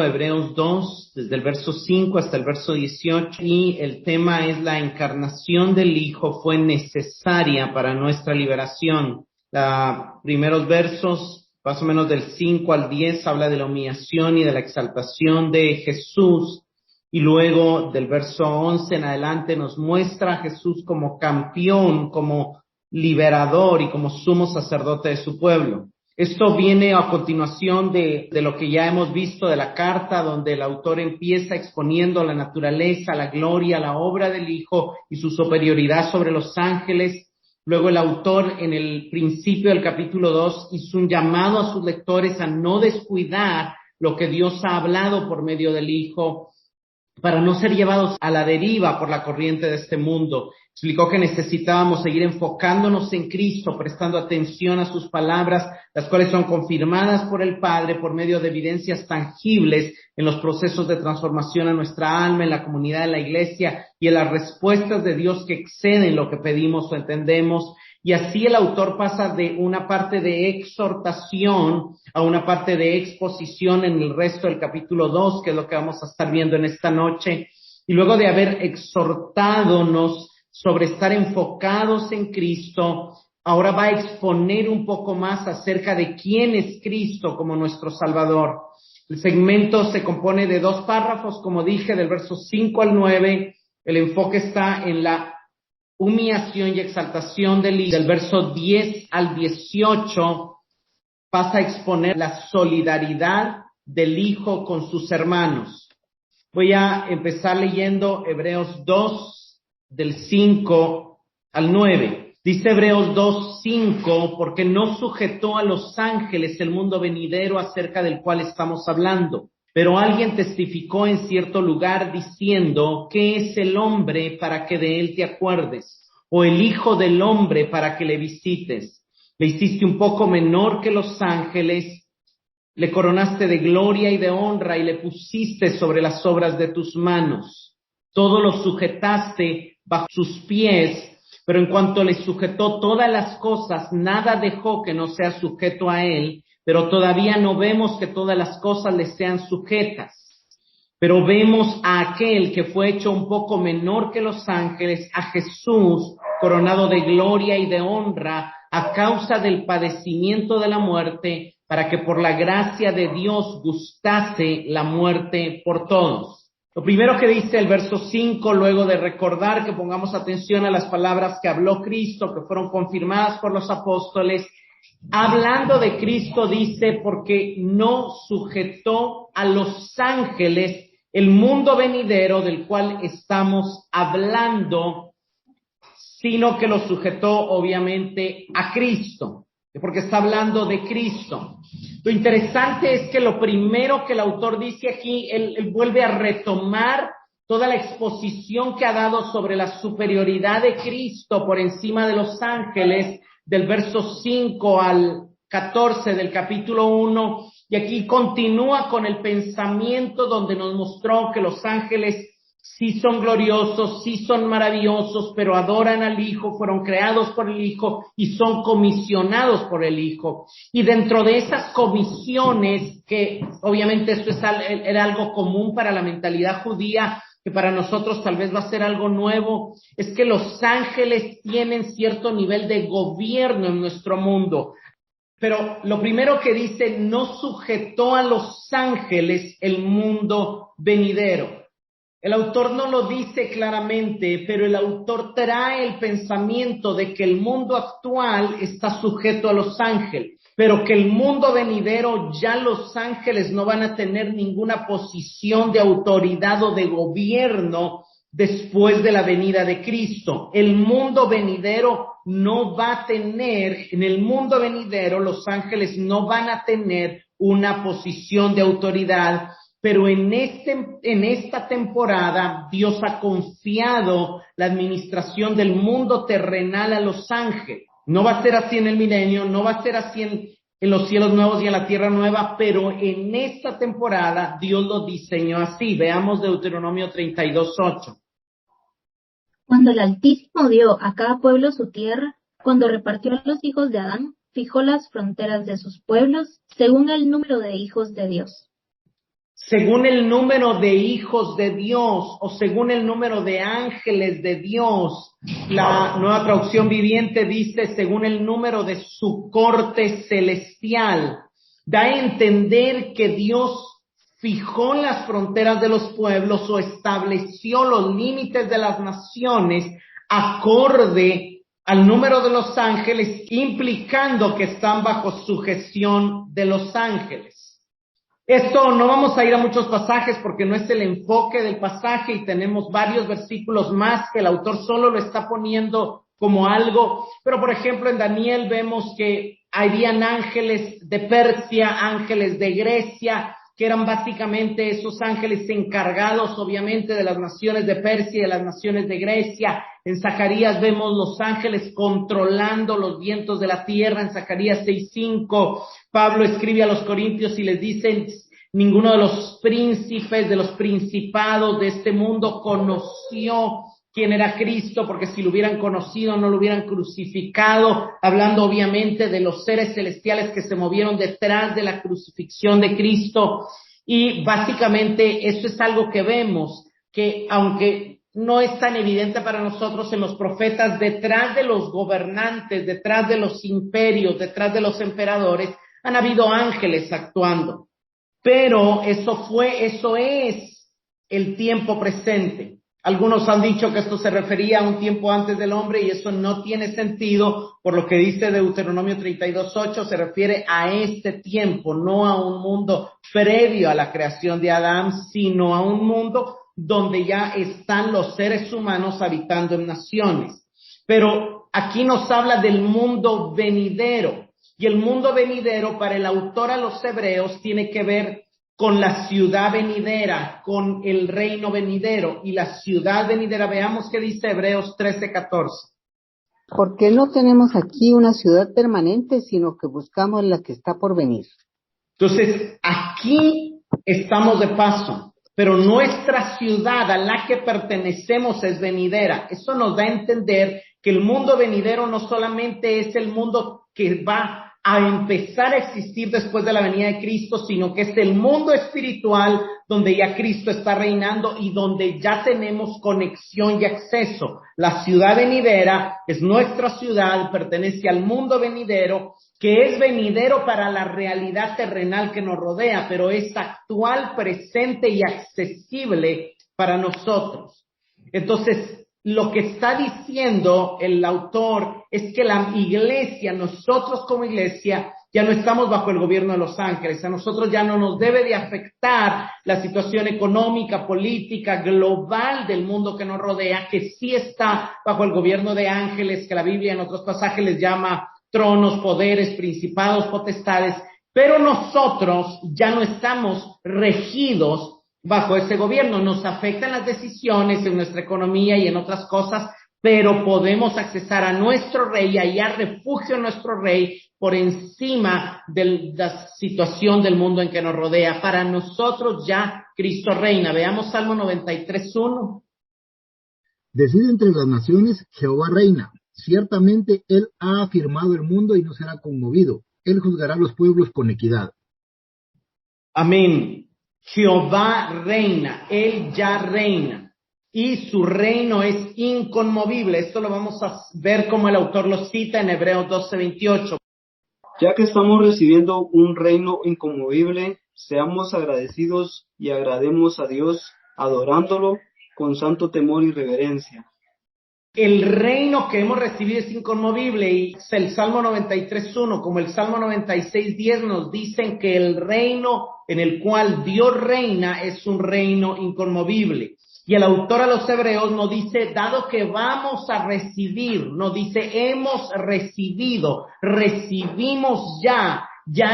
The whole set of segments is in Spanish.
Hebreos 2, desde el verso 5 hasta el verso 18, y el tema es la encarnación del Hijo fue necesaria para nuestra liberación. Los primeros versos, más o menos del 5 al 10, habla de la humillación y de la exaltación de Jesús, y luego del verso 11 en adelante nos muestra a Jesús como campeón, como liberador y como sumo sacerdote de su pueblo. Esto viene a continuación de lo que ya hemos visto de la carta, donde el autor empieza exponiendo la naturaleza, la gloria, la obra del Hijo y su superioridad sobre los ángeles. Luego el autor en el principio del capítulo 2 hizo un llamado a sus lectores a no descuidar lo que Dios ha hablado por medio del Hijo, para no ser llevados a la deriva por la corriente de este mundo. Explicó que necesitábamos seguir enfocándonos en Cristo, prestando atención a sus palabras, las cuales son confirmadas por el Padre por medio de evidencias tangibles en los procesos de transformación a nuestra alma, en la comunidad de la iglesia y en las respuestas de Dios que exceden lo que pedimos o entendemos. Y así el autor pasa de una parte de exhortación a una parte de exposición en el resto del capítulo 2, que es lo que vamos a estar viendo en esta noche. Y luego de haber exhortadonos sobre estar enfocados en Cristo, ahora va a exponer un poco más acerca de quién es Cristo como nuestro Salvador. El segmento se compone de 2 párrafos, como dije, del verso 5 al 9. El enfoque está en la humillación y exaltación del Hijo. Del verso 10 al 18 pasa a exponer la solidaridad del Hijo con sus hermanos. Voy a empezar leyendo Hebreos 2, del 5 al 9. Dice Hebreos 2, 5, porque no sujetó a los ángeles el mundo venidero acerca del cual estamos hablando. Pero alguien testificó en cierto lugar diciendo, ¿qué es el hombre para que de él te acuerdes? O el hijo del hombre para que le visites. Le hiciste un poco menor que los ángeles, le coronaste de gloria y de honra y le pusiste sobre las obras de tus manos. Todo lo sujetaste bajo sus pies, pero en cuanto le sujetó todas las cosas, nada dejó que no sea sujeto a él. Pero todavía no vemos que todas las cosas le sean sujetas. Pero vemos a aquel que fue hecho un poco menor que los ángeles, a Jesús, coronado de gloria y de honra, a causa del padecimiento de la muerte, para que por la gracia de Dios gustase la muerte por todos. Lo primero que dice el verso 5, luego de recordar que pongamos atención a las palabras que habló Cristo, que fueron confirmadas por los apóstoles, hablando de Cristo dice, porque no sujetó a los ángeles el mundo venidero del cual estamos hablando, sino que lo sujetó obviamente a Cristo, porque está hablando de Cristo. Lo interesante es que lo primero que el autor dice aquí, él vuelve a retomar toda la exposición que ha dado sobre la superioridad de Cristo por encima de los ángeles, del verso 5 al 14 del capítulo 1, y aquí continúa con el pensamiento donde nos mostró que los ángeles sí son gloriosos, sí son maravillosos, pero adoran al Hijo, fueron creados por el Hijo y son comisionados por el Hijo. Y dentro de esas comisiones, que obviamente esto era algo común para la mentalidad judía, que para nosotros tal vez va a ser algo nuevo, es que los ángeles tienen cierto nivel de gobierno en nuestro mundo. Pero lo primero que dice, no sujetó a los ángeles el mundo venidero. El autor no lo dice claramente, pero el autor trae el pensamiento de que el mundo actual está sujeto a los ángeles, pero que el mundo venidero ya los ángeles no van a tener ninguna posición de autoridad o de gobierno después de la venida de Cristo. El mundo venidero no va a tener, en el mundo venidero los ángeles no van a tener una posición de autoridad. Pero en esta temporada Dios ha confiado la administración del mundo terrenal a los ángeles. No va a ser así en el milenio, no va a ser así en los cielos nuevos y en la tierra nueva, pero en esta temporada Dios lo diseñó así. Veamos Deuteronomio 32:8. Cuando el Altísimo dio a cada pueblo su tierra, cuando repartió a los hijos de Adán, fijó las fronteras de sus pueblos según el número de hijos de Dios. según el número de hijos de Dios o según el número de ángeles de Dios. La Nueva Traducción Viviente dice según el número de su corte celestial. Da a entender que Dios fijó las fronteras de los pueblos o estableció los límites de las naciones acorde al número de los ángeles, implicando que están bajo sujeción de los ángeles. Esto no vamos a ir a muchos pasajes porque no es el enfoque del pasaje y tenemos varios versículos más que el autor solo lo está poniendo como algo, pero por ejemplo en Daniel vemos que habían ángeles de Persia, ángeles de Grecia, que eran básicamente esos ángeles encargados obviamente de las naciones de Persia y de las naciones de Grecia. En Zacarías vemos los ángeles controlando los vientos de la tierra. En Zacarías 6:5, Pablo escribe a los corintios y les dice, ninguno de los príncipes, de los principados de este mundo conoció quién era Cristo, porque si lo hubieran conocido no lo hubieran crucificado, hablando obviamente de los seres celestiales que se movieron detrás de la crucifixión de Cristo. Y básicamente eso es algo que vemos, que aunque no es tan evidente para nosotros en los profetas, detrás de los gobernantes, detrás de los imperios, detrás de los emperadores, han habido ángeles actuando. Pero eso es el tiempo presente. Algunos han dicho que esto se refería a un tiempo antes del hombre y eso no tiene sentido, por lo que dice Deuteronomio 32:8, se refiere a este tiempo, no a un mundo previo a la creación de Adán, sino a un mundo donde ya están los seres humanos habitando en naciones. Pero aquí nos habla del mundo venidero, y el mundo venidero para el autor a los hebreos tiene que ver con la ciudad venidera, con el reino venidero. Y la ciudad venidera, veamos qué dice Hebreos 13:14. Porque no tenemos aquí una ciudad permanente, sino que buscamos la que está por venir. Entonces, aquí estamos de paso, pero nuestra ciudad a la que pertenecemos es venidera. Eso nos da a entender que el mundo venidero no solamente es el mundo que va a empezar a existir después de la venida de Cristo, sino que es el mundo espiritual donde ya Cristo está reinando y donde ya tenemos conexión y acceso. La ciudad venidera es nuestra ciudad, pertenece al mundo venidero, que es venidero para la realidad terrenal que nos rodea, pero es actual, presente y accesible para nosotros. Entonces, lo que está diciendo el autor es que la iglesia, nosotros como iglesia, ya no estamos bajo el gobierno de los ángeles. A nosotros ya no nos debe de afectar la situación económica, política, global del mundo que nos rodea, que sí está bajo el gobierno de ángeles, que la Biblia en otros pasajes les llama tronos, poderes, principados, potestades, pero nosotros ya no estamos regidos bajo ese gobierno. Nos afectan las decisiones en nuestra economía y en otras cosas, pero podemos accesar a nuestro rey y hallar refugio en nuestro rey por encima de la situación del mundo en que nos rodea. Para nosotros ya Cristo reina. Veamos Salmo 93:1. Decide entre las naciones, Jehová reina. Ciertamente Él ha afirmado el mundo y no será conmovido. Él juzgará a los pueblos con equidad. Amén. Jehová reina, Él ya reina, y su reino es inconmovible. Esto lo vamos a ver como el autor lo cita en Hebreos 12:28. Ya que estamos recibiendo un reino inconmovible, seamos agradecidos y agrademos a Dios, adorándolo con santo temor y reverencia. El reino que hemos recibido es inconmovible, y el Salmo 93:1 como el Salmo 96:10 nos dicen que el reino en el cual Dios reina es un reino inconmovible. Y el autor a los hebreos nos dice, dado que vamos a recibir, nos dice, hemos recibido, recibimos ya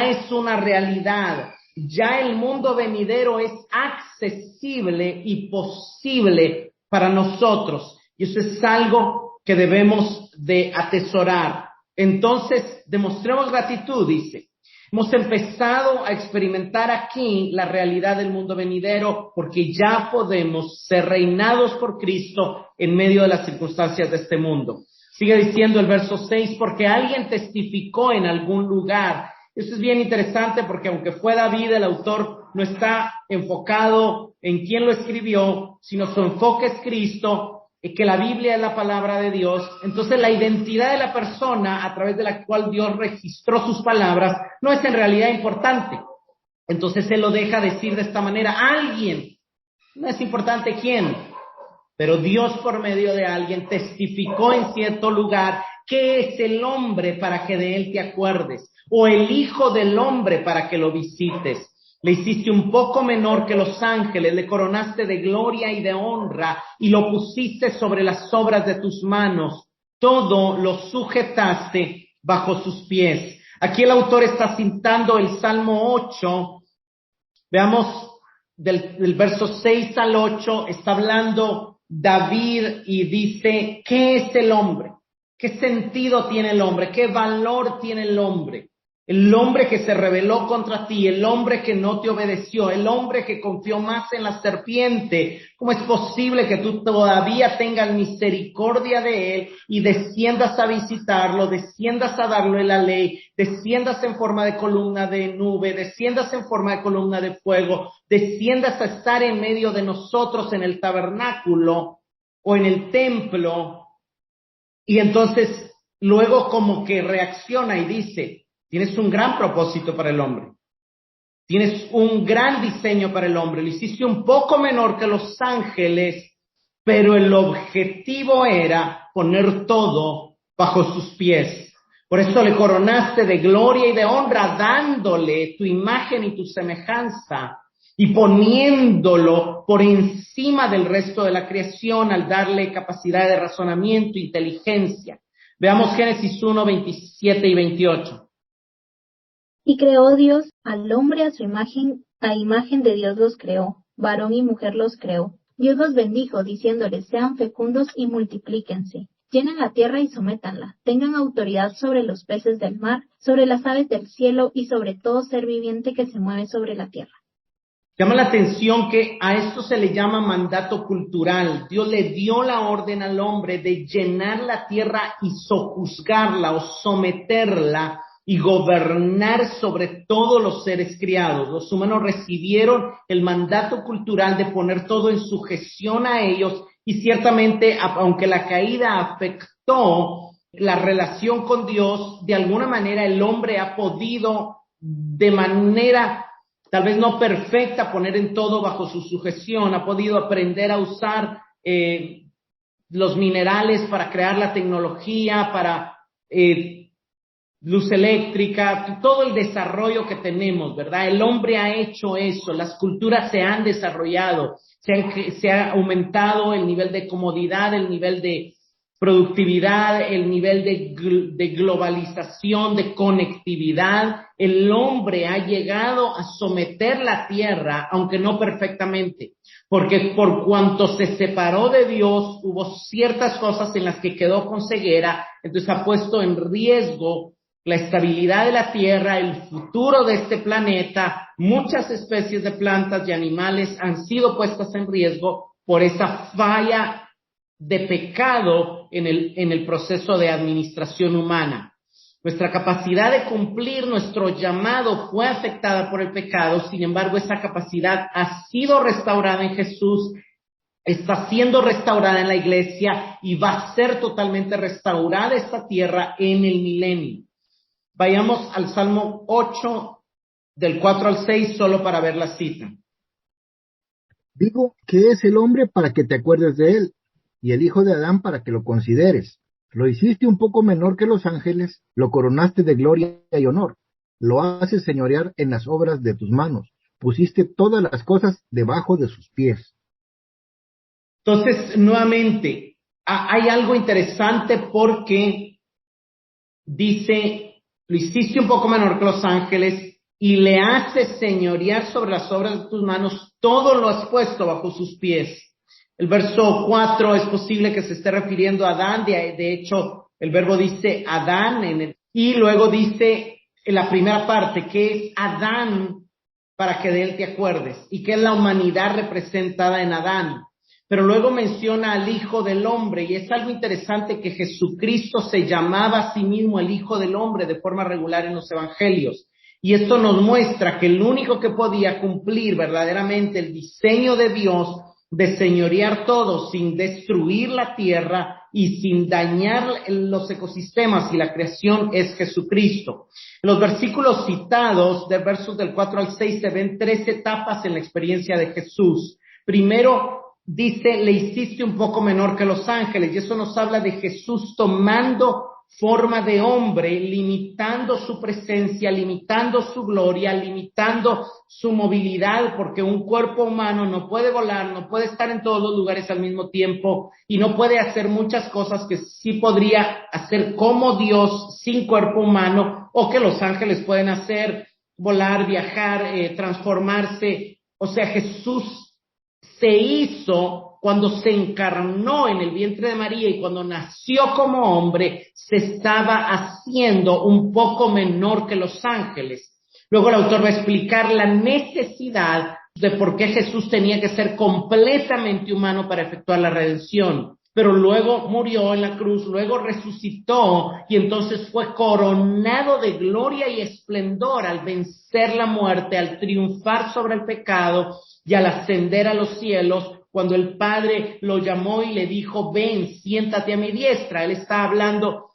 es una realidad. Ya el mundo venidero es accesible y posible para nosotros. Y eso es algo que debemos de atesorar. Entonces, demostremos gratitud, dice. Hemos empezado a experimentar aquí la realidad del mundo venidero porque ya podemos ser reinados por Cristo en medio de las circunstancias de este mundo. Sigue diciendo el verso 6, porque alguien testificó en algún lugar. Eso es bien interesante porque aunque fue David el autor no está enfocado en quién lo escribió, sino su enfoque es Cristo, y que la Biblia es la palabra de Dios. Entonces la identidad de la persona a través de la cual Dios registró sus palabras no es en realidad importante. Entonces él lo deja decir de esta manera: alguien, no es importante quién, pero Dios por medio de alguien testificó en cierto lugar qué es el hombre para que de él te acuerdes, o el hijo del hombre para que lo visites. Le hiciste un poco menor que los ángeles, le coronaste de gloria y de honra y lo pusiste sobre las obras de tus manos. Todo lo sujetaste bajo sus pies. Aquí el autor está citando el Salmo 8. Veamos del verso 6 al 8, está hablando David y dice: ¿qué es el hombre? ¿Qué sentido tiene el hombre? ¿Qué valor tiene el hombre? El hombre que se rebeló contra ti, el hombre que no te obedeció, el hombre que confió más en la serpiente. ¿Cómo es posible que tú todavía tengas misericordia de él y desciendas a visitarlo, desciendas a darle la ley, desciendas en forma de columna de nube, desciendas en forma de columna de fuego, desciendas a estar en medio de nosotros en el tabernáculo o en el templo? Y entonces luego como que reacciona y dice: tienes un gran propósito para el hombre. Tienes un gran diseño para el hombre. Lo hiciste un poco menor que los ángeles, pero el objetivo era poner todo bajo sus pies. Por eso le coronaste de gloria y de honra, dándole tu imagen y tu semejanza y poniéndolo por encima del resto de la creación al darle capacidad de razonamiento, inteligencia. Veamos Génesis 1, 27 y 28. Y creó Dios al hombre a imagen de Dios los creó, varón y mujer los creó. Dios los bendijo, diciéndoles: sean fecundos y multiplíquense, llenen la tierra y sométanla, tengan autoridad sobre los peces del mar, sobre las aves del cielo y sobre todo ser viviente que se mueve sobre la tierra. Llama la atención que a esto se le llama mandato cultural. Dios le dio la orden al hombre de llenar la tierra y sojuzgarla o someterla y gobernar sobre todos los seres criados. Los humanos recibieron el mandato cultural de poner todo en sujeción a ellos, y ciertamente, aunque la caída afectó la relación con Dios, de alguna manera el hombre ha podido, de manera tal vez no perfecta, poner en todo bajo su sujeción, ha podido aprender a usar los minerales para crear la tecnología, para luz eléctrica, todo el desarrollo que tenemos, ¿verdad? El hombre ha hecho eso, las culturas se han desarrollado, se ha aumentado el nivel de comodidad, el nivel de productividad, el nivel de globalización, de conectividad. El hombre ha llegado a someter la tierra, aunque no perfectamente, porque por cuanto se separó de Dios, hubo ciertas cosas en las que quedó con ceguera, entonces ha puesto en riesgo la estabilidad de la tierra, el futuro de este planeta. Muchas especies de plantas y animales han sido puestas en riesgo por esa falla de pecado en el proceso de administración humana. Nuestra capacidad de cumplir nuestro llamado fue afectada por el pecado, sin embargo, esa capacidad ha sido restaurada en Jesús, está siendo restaurada en la iglesia y va a ser totalmente restaurada esta tierra en el milenio. Vayamos al Salmo 8, del 4 al 6, solo para ver la cita. Digo, ¿qué es el hombre para que te acuerdes de él? Y el hijo de Adán para que lo consideres. Lo hiciste un poco menor que los ángeles, lo coronaste de gloria y honor. Lo haces señorear en las obras de tus manos. Pusiste todas las cosas debajo de sus pies. Entonces, nuevamente, hay algo interesante porque dice: lo hiciste un poco menor que los ángeles y le haces señorear sobre las obras de tus manos, todo lo has puesto bajo sus pies. El verso 4 es posible que se esté refiriendo a Adán, de hecho el verbo dice Adán, y luego dice en la primera parte que es Adán para que de él te acuerdes, y que es la humanidad representada en Adán. Pero luego menciona al Hijo del Hombre, y es algo interesante que Jesucristo se llamaba a sí mismo el Hijo del Hombre de forma regular en los evangelios. Y esto nos muestra que el único que podía cumplir verdaderamente el diseño de Dios de señorear todo sin destruir la tierra y sin dañar los ecosistemas y la creación es Jesucristo. En los versículos citados, de versos del 4 al 6, se ven 3 etapas en la experiencia de Jesús. Primero, dice, le hiciste un poco menor que los ángeles, y eso nos habla de Jesús tomando forma de hombre, limitando su presencia, limitando su gloria, limitando su movilidad, porque un cuerpo humano no puede volar, no puede estar en todos los lugares al mismo tiempo y no puede hacer muchas cosas que sí podría hacer como Dios sin cuerpo humano, o que los ángeles pueden hacer, volar, viajar, transformarse. O sea, Jesús se hizo cuando se encarnó en el vientre de María y cuando nació como hombre, se estaba haciendo un poco menor que los ángeles. Luego el autor va a explicar la necesidad de por qué Jesús tenía que ser completamente humano para efectuar la redención. Pero luego murió en la cruz, luego resucitó y entonces fue coronado de gloria y esplendor al vencer la muerte, al triunfar sobre el pecado y al ascender a los cielos, cuando el Padre lo llamó y le dijo, ven, siéntate a mi diestra. Él está hablando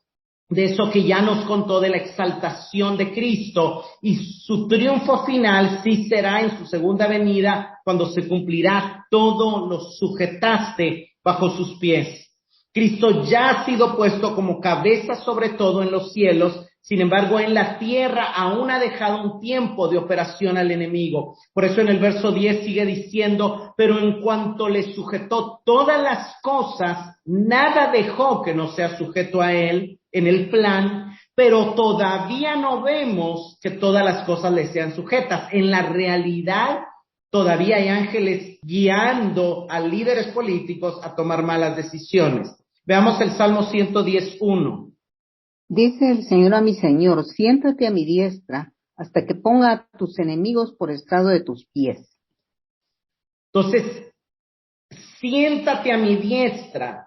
de eso que ya nos contó, de la exaltación de Cristo, y su triunfo final sí será en su segunda venida, cuando se cumplirá todo lo sujetaste bajo sus pies. Cristo ya ha sido puesto como cabeza sobre todo en los cielos, sin embargo en la tierra aún ha dejado un tiempo de operación al enemigo. Por eso en el verso 10 sigue diciendo, pero en cuanto le sujetó todas las cosas, nada dejó que no sea sujeto a él en el plan, pero todavía no vemos que todas las cosas le sean sujetas. En la realidad, todavía hay ángeles guiando a líderes políticos a tomar malas decisiones. Veamos el Salmo 110:1. Dice el Señor a mi Señor, siéntate a mi diestra hasta que ponga a tus enemigos por estrado de tus pies. Entonces, siéntate a mi diestra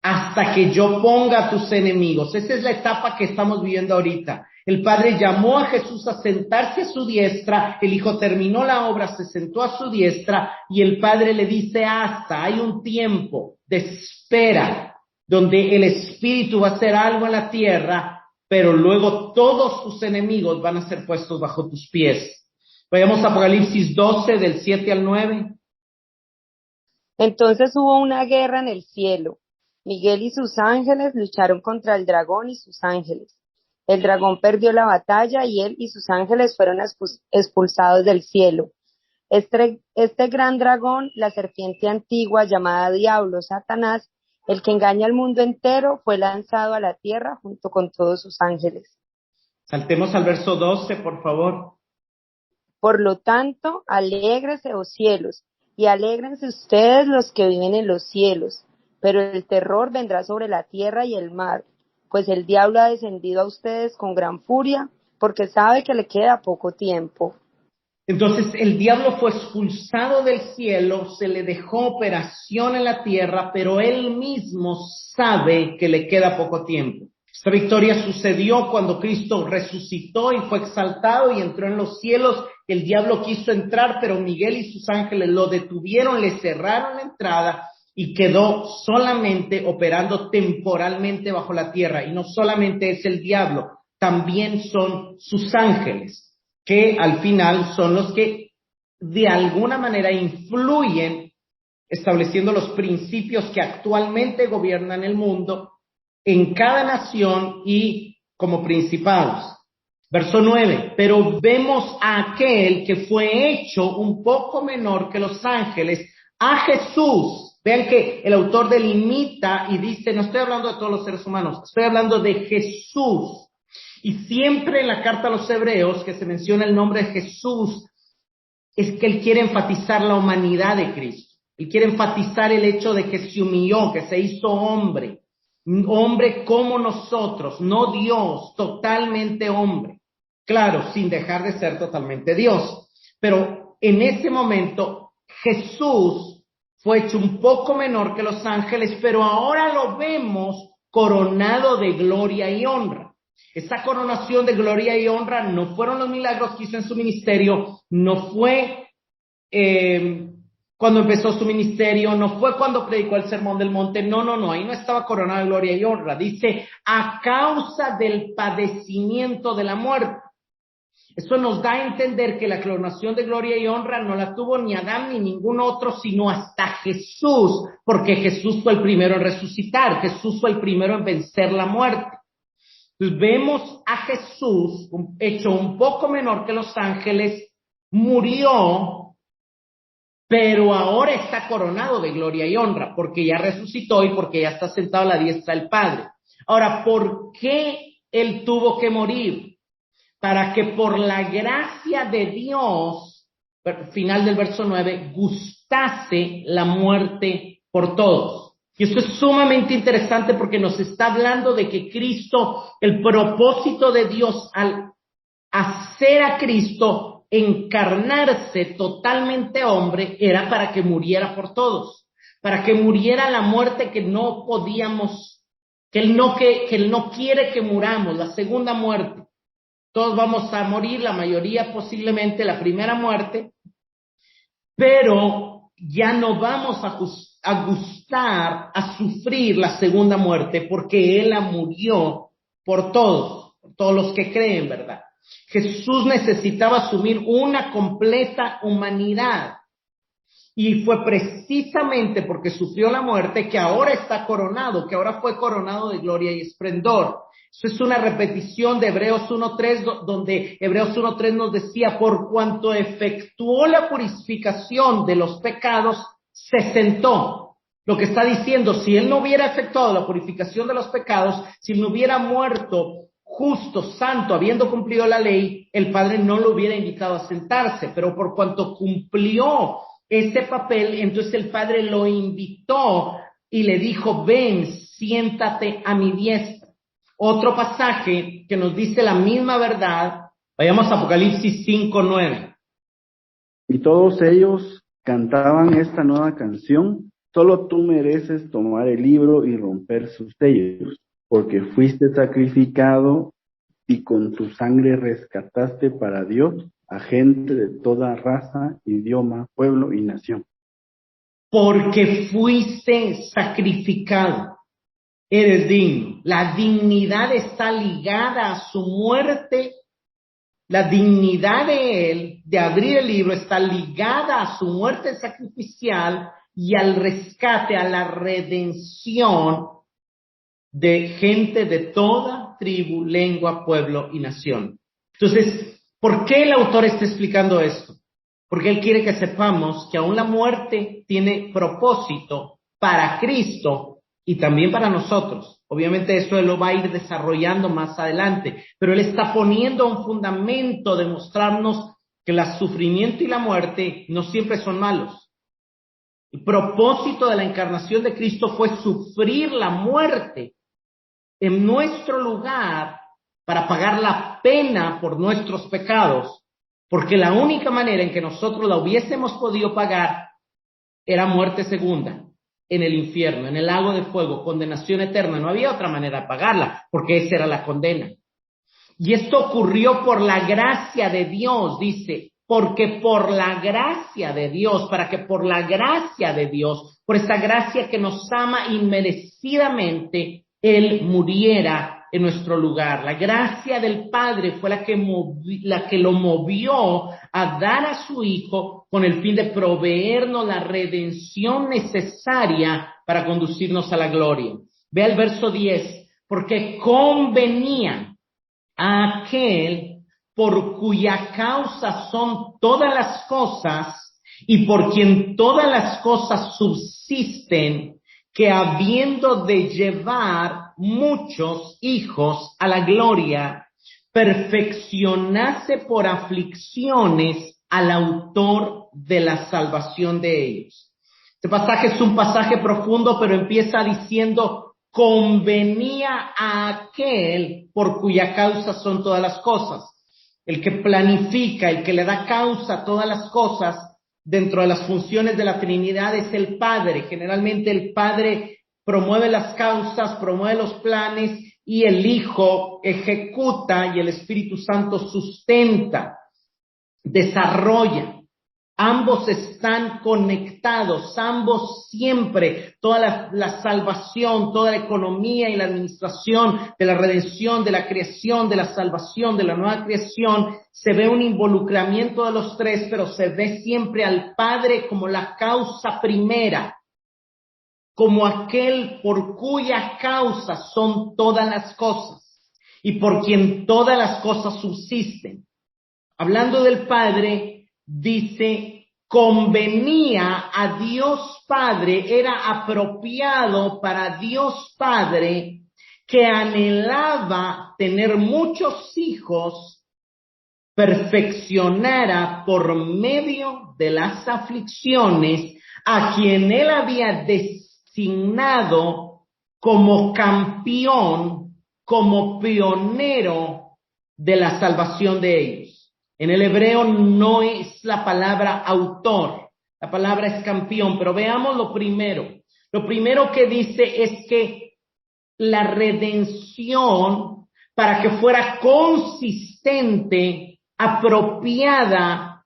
hasta que yo ponga a tus enemigos. Esa es la etapa que estamos viviendo ahorita. El Padre llamó a Jesús a sentarse a su diestra, el Hijo terminó la obra, se sentó a su diestra y el Padre le dice hay un tiempo de espera donde el Espíritu va a hacer algo en la tierra, pero luego todos tus enemigos van a ser puestos bajo tus pies. Vayamos a Apocalipsis 12, del 7 al 9. Entonces hubo una guerra en el cielo. Miguel y sus ángeles lucharon contra el dragón y sus ángeles. El dragón perdió la batalla y él y sus ángeles fueron expulsados del cielo. Este gran dragón, la serpiente antigua llamada Diablo, Satanás, el que engaña al mundo entero, fue lanzado a la tierra junto con todos sus ángeles. Saltemos al verso 12, por favor. Por lo tanto, alégrese, oh cielos, y alégrense ustedes los que viven en los cielos, pero el terror vendrá sobre la tierra y el mar, pues el diablo ha descendido a ustedes con gran furia, porque sabe que le queda poco tiempo. Entonces el diablo fue expulsado del cielo, se le dejó operación en la tierra, pero él mismo sabe que le queda poco tiempo. Esta victoria sucedió cuando Cristo resucitó y fue exaltado y entró en los cielos. El diablo quiso entrar, pero Miguel y sus ángeles lo detuvieron, le cerraron la entrada y quedó solamente operando temporalmente bajo la tierra. Y no solamente es el diablo, también son sus ángeles, que al final son los que de alguna manera influyen estableciendo los principios que actualmente gobiernan el mundo en cada nación y como principados. Verso 9, pero vemos a aquel que fue hecho un poco menor que los ángeles, a Jesús. Vean que el autor delimita y dice, no estoy hablando de todos los seres humanos, estoy hablando de Jesús. Y siempre en la carta a los hebreos que se menciona el nombre de Jesús, es que él quiere enfatizar la humanidad de Cristo. Él quiere enfatizar el hecho de que se humilló, que se hizo hombre como nosotros, no Dios, totalmente hombre. Claro, sin dejar de ser totalmente Dios. Pero en ese momento Jesús fue hecho un poco menor que los ángeles, pero ahora lo vemos coronado de gloria y honra. Esa coronación de gloria y honra no fueron los milagros que hizo en su ministerio, no fue cuando empezó su ministerio, no fue cuando predicó el Sermón del Monte, no, ahí no estaba coronado de gloria y honra. Dice, a causa del padecimiento de la muerte. Eso nos da a entender que la coronación de gloria y honra no la tuvo ni Adán ni ningún otro, sino hasta Jesús, porque Jesús fue el primero en resucitar, Jesús fue el primero en vencer la muerte. Entonces vemos a Jesús, hecho un poco menor que los ángeles, murió, pero ahora está coronado de gloria y honra, porque ya resucitó y porque ya está sentado a la diestra del Padre. Ahora, ¿por qué él tuvo que morir? Para que por la gracia de Dios, final del verso 9, gustase la muerte por todos. Y esto es sumamente interesante porque nos está hablando de que Cristo, el propósito de Dios al hacer a Cristo encarnarse totalmente hombre, era para que muriera por todos, para que muriera la muerte que no podíamos, que él no quiere que muramos, la segunda muerte. Todos vamos a morir, la mayoría posiblemente la primera muerte, pero ya no vamos a gustar, a sufrir la segunda muerte, porque Él la murió por todos los que creen, ¿verdad? Jesús necesitaba asumir una completa humanidad, y fue precisamente porque sufrió la muerte que ahora está coronado, que ahora fue coronado de gloria y esplendor. Eso es una repetición de Hebreos 1.3, donde Hebreos 1.3 nos decía, por cuanto efectuó la purificación de los pecados, se sentó. Lo que está diciendo, si él no hubiera efectuado la purificación de los pecados, si no hubiera muerto justo, santo, habiendo cumplido la ley, el Padre no lo hubiera invitado a sentarse, pero por cuanto cumplió ese papel, entonces el Padre lo invitó y le dijo, ven, siéntate a mi diestra. Otro pasaje que nos dice la misma verdad, vayamos a Apocalipsis 5:9. Y todos ellos cantaban esta nueva canción, solo tú mereces tomar el libro y romper sus sellos, porque fuiste sacrificado y con tu sangre rescataste para Dios a gente de toda raza, idioma, pueblo y nación. Porque fuiste sacrificado. Eres digno. La dignidad está ligada a su muerte. La dignidad de él, de abrir el libro, está ligada a su muerte sacrificial y al rescate, a la redención de gente de toda tribu, lengua, pueblo y nación. Entonces, ¿por qué el autor está explicando esto? Porque él quiere que sepamos que aún la muerte tiene propósito para Cristo y también para nosotros. Obviamente eso él lo va a ir desarrollando más adelante, pero él está poniendo un fundamento de mostrarnos que el sufrimiento y la muerte no siempre son malos. El propósito de la encarnación de Cristo fue sufrir la muerte en nuestro lugar para pagar la pena por nuestros pecados, porque la única manera en que nosotros la hubiésemos podido pagar era muerte segunda, en el infierno, en el lago de fuego, condenación eterna. No había otra manera de pagarla, porque esa era la condena. Y esto ocurrió por la gracia de Dios, dice, porque por la gracia de Dios, para que por la gracia de Dios, por esa gracia que nos ama inmerecidamente, Él muriera en nuestro lugar. La gracia del Padre fue la que lo movió a dar a su Hijo con el fin de proveernos la redención necesaria para conducirnos a la gloria. Ve el verso 10, porque convenía a aquel por cuya causa son todas las cosas y por quien todas las cosas subsisten, que habiendo de llevar muchos hijos a la gloria, perfeccionase por aflicciones al autor de la salvación de ellos. Este pasaje es un pasaje profundo, pero empieza diciendo, convenía a aquel por cuya causa son todas las cosas. El que planifica, el que le da causa a todas las cosas dentro de las funciones de la Trinidad es el Padre. Generalmente el Padre promueve las causas, promueve los planes y el Hijo ejecuta y el Espíritu Santo sustenta, desarrolla. Ambos están conectados, ambos siempre, toda la salvación, toda la economía y la administración de la redención, de la creación, de la salvación, de la nueva creación, se ve un involucramiento de los tres, pero se ve siempre al Padre como la causa primera, como aquel por cuya causa son todas las cosas y por quien todas las cosas subsisten. Hablando del Padre, dice, convenía a Dios Padre, era apropiado para Dios Padre, que anhelaba tener muchos hijos, perfeccionara por medio de las aflicciones a quien él había designado como campeón, como pionero de la salvación de ellos. En el hebreo no es la palabra autor, la palabra es campeón, pero veamos lo primero. Lo primero que dice es que la redención, para que fuera consistente, apropiada,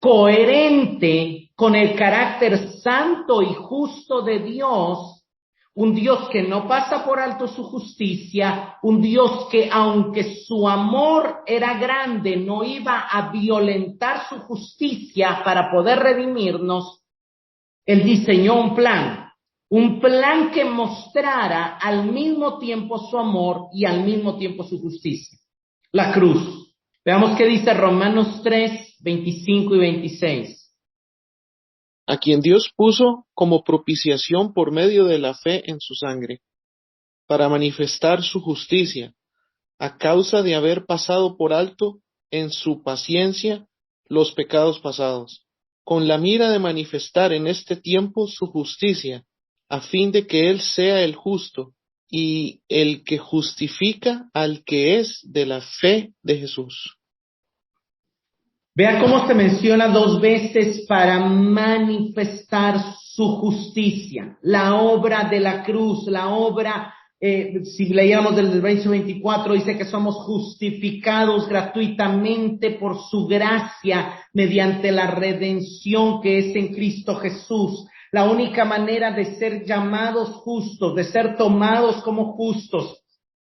coherente con el carácter santo y justo de Dios, un Dios que no pasa por alto su justicia, un Dios que aunque su amor era grande, no iba a violentar su justicia para poder redimirnos. Él diseñó un plan que mostrara al mismo tiempo su amor y al mismo tiempo su justicia. La cruz. Veamos qué dice Romanos 3, 25 y 26. A quien Dios puso como propiciación por medio de la fe en su sangre, para manifestar su justicia, a causa de haber pasado por alto en su paciencia los pecados pasados, con la mira de manifestar en este tiempo su justicia, a fin de que Él sea el justo y el que justifica al que es de la fe de Jesús. Vea cómo se menciona dos veces para manifestar su justicia. La obra de la cruz, la obra, si leíamos del verso 24, dice que somos justificados gratuitamente por su gracia mediante la redención que es en Cristo Jesús. La única manera de ser llamados justos, de ser tomados como justos,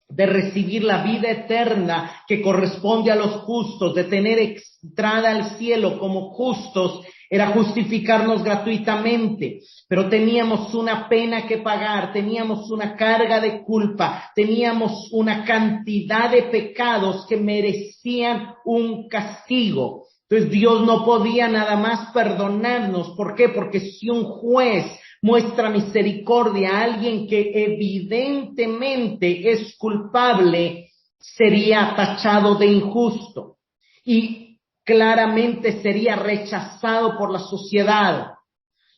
de recibir la vida eterna que corresponde a los justos, de tener entrada al cielo como justos, era justificarnos gratuitamente, pero teníamos una pena que pagar, teníamos una carga de culpa, teníamos una cantidad de pecados que merecían un castigo. Entonces Dios no podía nada más perdonarnos. ¿Por qué? Porque si un juez muestra misericordia a alguien que evidentemente es culpable, sería tachado de injusto y claramente sería rechazado por la sociedad.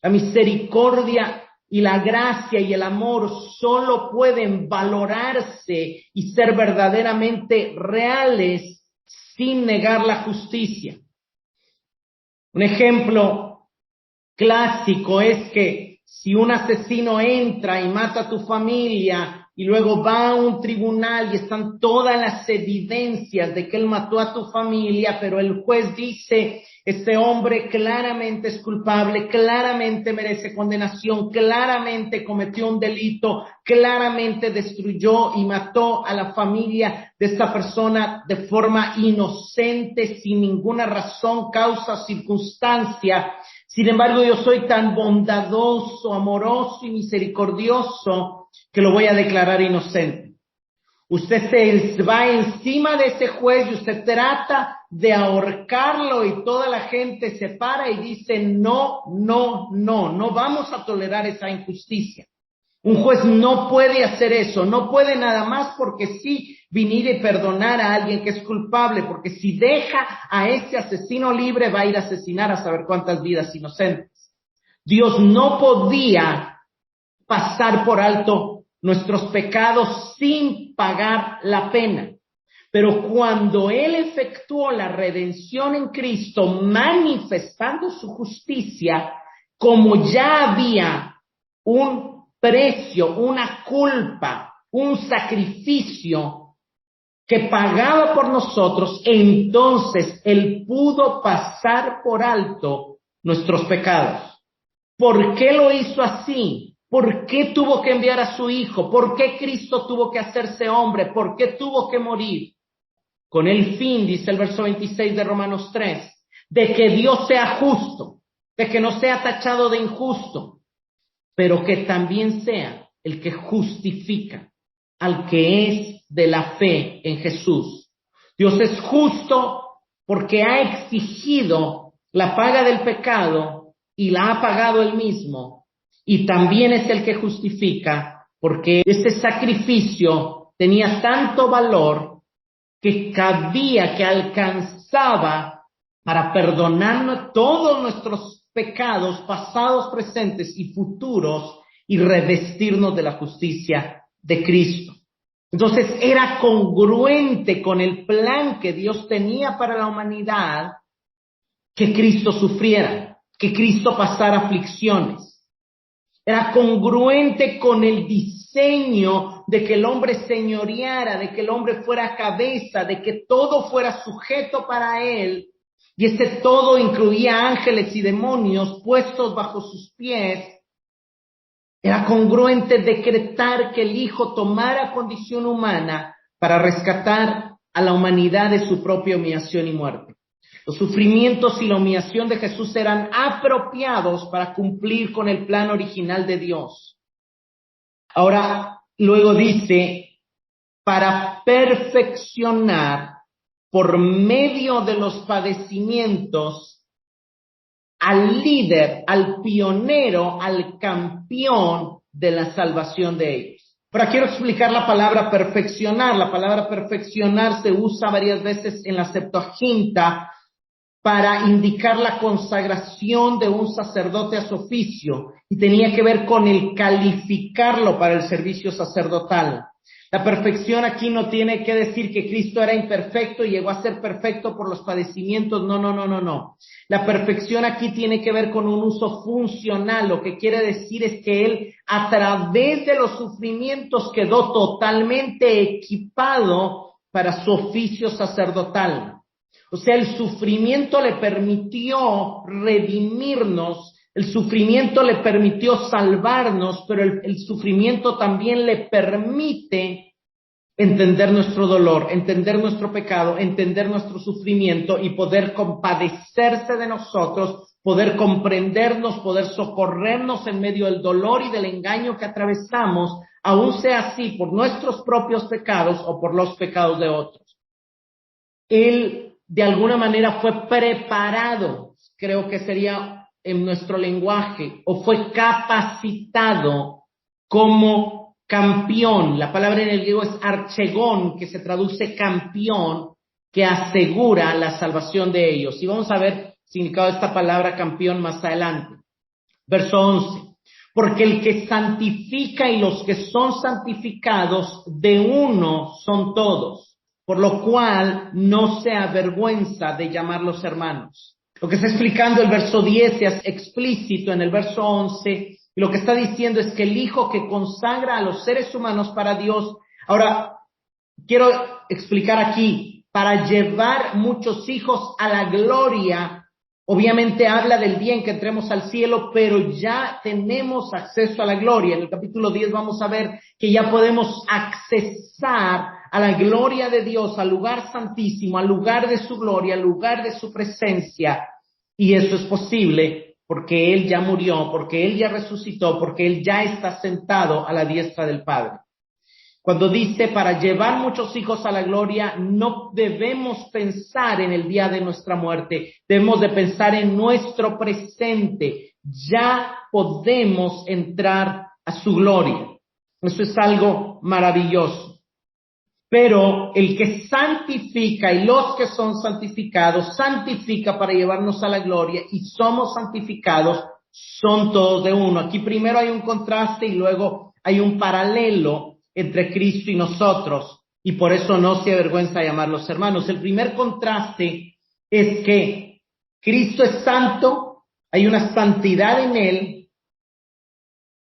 La misericordia y la gracia y el amor solo pueden valorarse y ser verdaderamente reales sin negar la justicia. Un ejemplo clásico es que si un asesino entra y mata a tu familia y luego va a un tribunal y están todas las evidencias de que él mató a tu familia, pero el juez dice, este hombre claramente es culpable, claramente merece condenación, claramente cometió un delito, claramente destruyó y mató a la familia de esta persona de forma inocente, sin ninguna razón, causa, circunstancia. Sin embargo, yo soy tan bondadoso, amoroso y misericordioso que lo voy a declarar inocente. Usted se va encima de ese juez y usted trata de ahorcarlo y toda la gente se para y dice no vamos a tolerar esa injusticia. Un juez no puede hacer eso, no puede nada más porque sí venir y perdonar a alguien que es culpable, porque si deja a ese asesino libre va a ir a asesinar a saber cuántas vidas inocentes. Dios no podía pasar por alto nuestros pecados sin pagar la pena. Pero cuando Él efectuó la redención en Cristo, manifestando su justicia, como ya había un precio, una culpa un sacrificio que pagaba por nosotros, entonces Él pudo pasar por alto nuestros pecados. ¿Por qué lo hizo así? ¿Por qué tuvo que enviar a su Hijo? ¿Por qué Cristo tuvo que hacerse hombre? ¿Por qué tuvo que morir? Con el fin, dice el verso 26 de Romanos 3, de que Dios sea justo, de que no sea tachado de injusto, pero que también sea el que justifica al que es de la fe en Jesús. Dios es justo porque ha exigido la paga del pecado y la ha pagado Él mismo, y también es el que justifica porque ese sacrificio tenía tanto valor que cabía, que alcanzaba para perdonarnos todos nuestros pecados pasados, presentes y futuros y revestirnos de la justicia de Cristo. Entonces era congruente con el plan que Dios tenía para la humanidad que Cristo sufriera, que Cristo pasara aflicciones. Era congruente con el diseño de que el hombre señoreara, de que el hombre fuera cabeza, de que todo fuera sujeto para él. Y ese todo incluía ángeles y demonios puestos bajo sus pies. Era congruente decretar que el Hijo tomara condición humana para rescatar a la humanidad de su propia humillación y muerte. Los sufrimientos y la humillación de Jesús eran apropiados para cumplir con el plan original de Dios. Ahora, luego dice, para perfeccionar por medio de los padecimientos al líder, al pionero, al campeón de la salvación de ellos. Ahora quiero explicar la palabra perfeccionar. La palabra perfeccionar se usa varias veces en la Septuaginta para indicar la consagración de un sacerdote a su oficio, y tenía que ver con el calificarlo para el servicio sacerdotal. La perfección aquí no tiene que decir que Cristo era imperfecto y llegó a ser perfecto por los padecimientos. No. La perfección aquí tiene que ver con un uso funcional. Lo que quiere decir es que Él, a través de los sufrimientos, quedó totalmente equipado para su oficio sacerdotal. O sea, el sufrimiento le permitió redimirnos, el sufrimiento le permitió salvarnos, pero el sufrimiento también le permite entender nuestro dolor, entender nuestro pecado, entender nuestro sufrimiento y poder compadecerse de nosotros, poder comprendernos, poder socorrernos en medio del dolor y del engaño que atravesamos, aun sea así por nuestros propios pecados o por los pecados de otros. Él de alguna manera fue preparado, creo que sería en nuestro lenguaje, o fue capacitado como campeón. La palabra en el griego es archegón, que se traduce campeón, que asegura la salvación de ellos. Y vamos a ver el significado de esta palabra campeón más adelante. Verso 11. Porque el que santifica y los que son santificados de uno son todos, por lo cual no se avergüenza de llamarlos hermanos. Lo que está explicando el verso 10 es explícito en el verso 11, y lo que está diciendo es que el Hijo que consagra a los seres humanos para Dios. Ahora, quiero explicar aquí, para llevar muchos hijos a la gloria, obviamente habla del bien que entremos al cielo, pero ya tenemos acceso a la gloria. En el capítulo 10 vamos a ver que ya podemos accesar a la gloria de Dios, al lugar santísimo, al lugar de su gloria, al lugar de su presencia. Y eso es posible porque Él ya murió, porque Él ya resucitó, porque Él ya está sentado a la diestra del Padre. Cuando dice para llevar muchos hijos a la gloria, no debemos pensar en el día de nuestra muerte, debemos de pensar en nuestro presente. Ya podemos entrar a su gloria. Eso es algo maravilloso. Pero el que santifica y los que son santificados, santifica para llevarnos a la gloria, y somos santificados, son todos de uno. Aquí primero hay un contraste y luego hay un paralelo entre Cristo y nosotros, y por eso no se avergüenza de llamarlos hermanos. El primer contraste es que Cristo es santo, hay una santidad en Él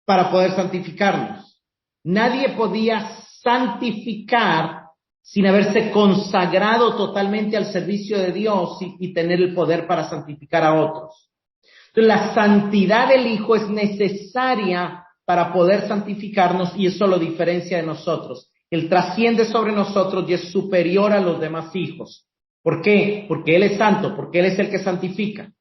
para poder santificarnos. Nadie podía santificar sin haberse consagrado totalmente al servicio de Dios y tener el poder para santificar a otros. Entonces, la santidad del Hijo es necesaria para poder santificarnos y eso lo diferencia de nosotros. Él trasciende sobre nosotros y es superior a los demás hijos. ¿Por qué? Porque Él es santo, porque Él es el que santifica.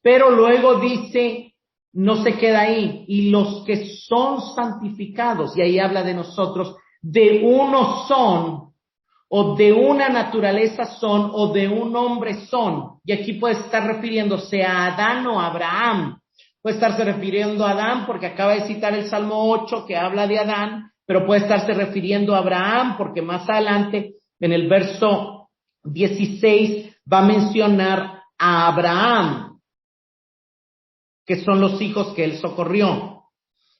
Pero luego dice, no se queda ahí, y los que son santificados, y ahí habla de nosotros, de uno son, o de una naturaleza son, o de un hombre son. Y aquí puede estar refiriéndose a Adán o a Abraham. Puede estarse refiriendo a Adán porque acaba de citar el Salmo 8 que habla de Adán, pero puede estarse refiriendo a Abraham porque más adelante en el verso 16 va a mencionar a Abraham, que son los hijos que él socorrió.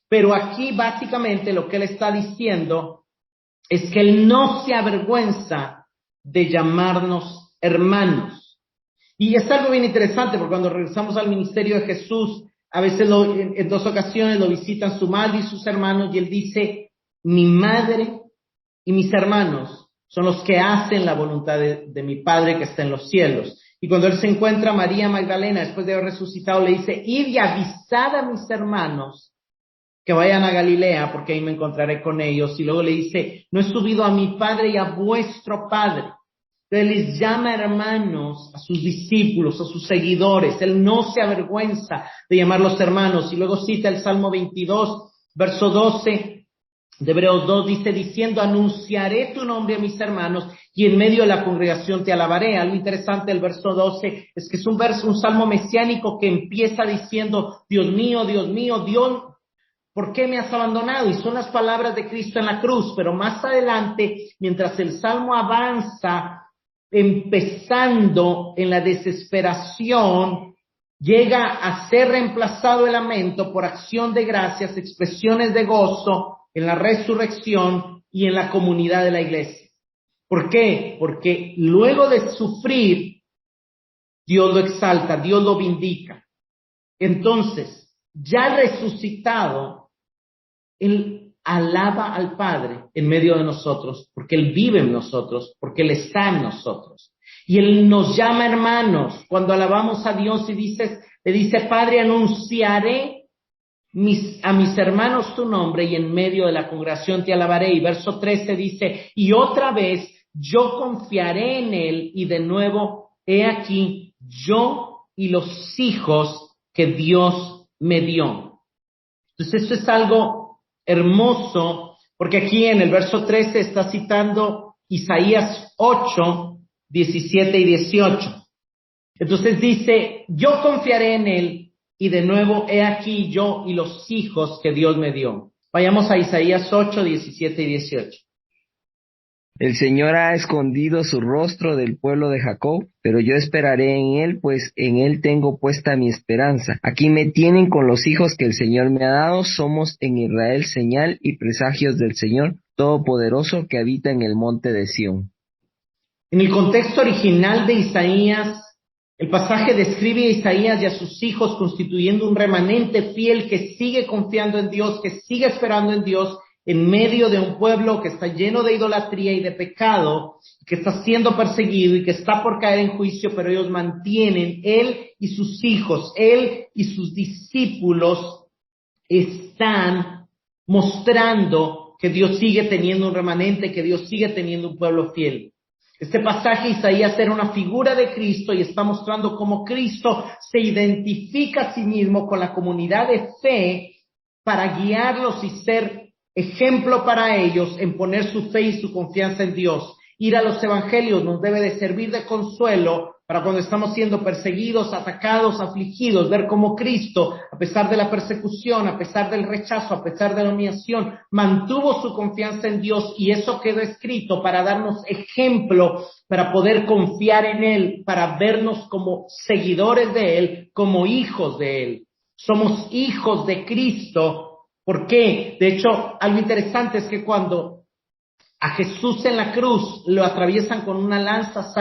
Pero aquí básicamente lo que él está diciendo es que él no se avergüenza de llamarnos hermanos. Y es algo bien interesante porque cuando regresamos al ministerio de Jesús, a veces en 2 ocasiones lo visitan su madre y sus hermanos y él dice, mi madre y mis hermanos son los que hacen la voluntad de mi Padre que está en los cielos. Y cuando él se encuentra a María Magdalena, después de haber resucitado, le dice, id y avisad a mis hermanos que vayan a Galilea, porque ahí me encontraré con ellos. Y luego le dice, no he subido a mi Padre y a vuestro Padre. Él les llama hermanos a sus discípulos, a sus seguidores. Él no se avergüenza de llamarlos hermanos. Y luego cita el Salmo 22, verso 12 de Hebreos 2, dice, diciendo, anunciaré tu nombre a mis hermanos y en medio de la congregación te alabaré. Algo interesante del verso 12 es que es un salmo mesiánico que empieza diciendo, Dios mío, Dios, ¿por qué me has abandonado? Y son las palabras de Cristo en la cruz. Pero más adelante, mientras el salmo avanza, empezando en la desesperación, llega a ser reemplazado el lamento por acción de gracias, expresiones de gozo en la resurrección y en la comunidad de la iglesia. ¿Por qué? Porque luego de sufrir, Dios lo exalta, Dios lo vindica. Entonces, ya resucitado, Él alaba al Padre en medio de nosotros, porque Él vive en nosotros, porque Él está en nosotros. Y Él nos llama hermanos cuando alabamos a Dios y le dice, Padre, anunciaré a mis hermanos tu nombre y en medio de la congregación te alabaré. Y verso 13 dice, y otra vez yo confiaré en Él y de nuevo, he aquí, yo y los hijos que Dios me dio. Entonces esto es algo hermoso, porque aquí en el verso 13 está citando Isaías 8, 17 y 18. Entonces dice, yo confiaré en Él, y de nuevo, he aquí yo y los hijos que Dios me dio. Vayamos a Isaías 8, 17 y 18. El Señor ha escondido su rostro del pueblo de Jacob, pero yo esperaré en Él, pues en Él tengo puesta mi esperanza. Aquí me tienen con los hijos que el Señor me ha dado, somos en Israel señal y presagios del Señor Todopoderoso que habita en el monte de Sión. En el contexto original de Isaías, el pasaje describe a Isaías y a sus hijos constituyendo un remanente fiel que sigue confiando en Dios, que sigue esperando en Dios, en medio de un pueblo que está lleno de idolatría y de pecado, que está siendo perseguido y que está por caer en juicio, pero ellos mantienen, él y sus hijos, él y sus discípulos están mostrando que Dios sigue teniendo un remanente, que Dios sigue teniendo un pueblo fiel. Este pasaje, Isaías era una figura de Cristo y está mostrando cómo Cristo se identifica a sí mismo con la comunidad de fe para guiarlos y ser ejemplo para ellos en poner su fe y su confianza en Dios. Ir a los evangelios nos debe de servir de consuelo para cuando estamos siendo perseguidos, atacados, afligidos, ver cómo Cristo, a pesar de la persecución, a pesar del rechazo, a pesar de la humillación, mantuvo su confianza en Dios y eso quedó escrito para darnos ejemplo, para poder confiar en Él, para vernos como seguidores de Él, como hijos de Él. Somos hijos de Cristo. ¿Por qué? De hecho, algo interesante es que cuando a Jesús en la cruz lo atraviesan con una lanza,